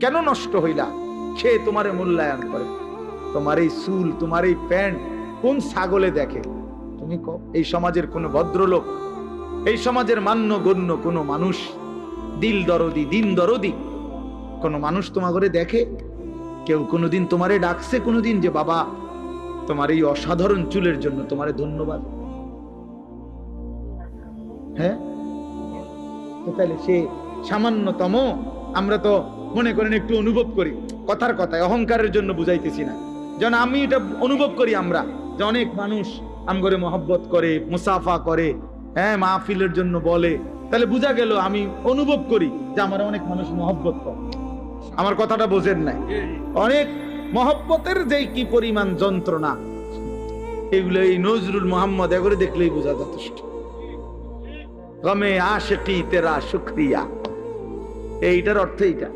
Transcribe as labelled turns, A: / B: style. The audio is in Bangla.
A: কেন নষ্ট হইলা? সে তোমারে মূল্যায়ন করে। তোমার এই চুল, তোমার এই প্যান্ট কোন ছাগলে দেখে? তুমি কও। এই সমাজের কোন ভদ্রলোক, এই সমাজের মান্য গণ্য কোন মানুষ, দিল দরদি, দিন দরদি কোন মানুষ তোমার ঘরে দেখে? কেউ কোনোদিন তোমারে ডাকছে কোনোদিন যে বাবা তোমার এই অসাধারণ চুলের জন্য তোমারে ধন্যবাদ? হ্যাঁ, তাহলে সে সামান্যতম, আমরা তো মনে করেন একটু অনুভব করি, কথার কথায় অহংকারের জন্য বুঝাইতেছি না, যেন আমি এটা অনুভব করি আমরা যে অনেক মানুষ আমগরে মহব্বত করে, মুসাফা করে, হ্যাঁ, মাহফিলের জন্য বলে, তাহলে বোঝা গেল আমি অনুভব করি যে আমার অনেক মানুষ মহব্বত করে। আমার কথাটা বোঝেন নাই? অনেক মহব্বতের যে কি পরিমাণ যন্ত্রণা, এগুলো এই নজরুল মোহাম্মদ এগুলো দেখলেই বোঝা যথেষ্ট। গমে আশিকি তেরা শুকরিয়া, এইটার অর্থ এইটা।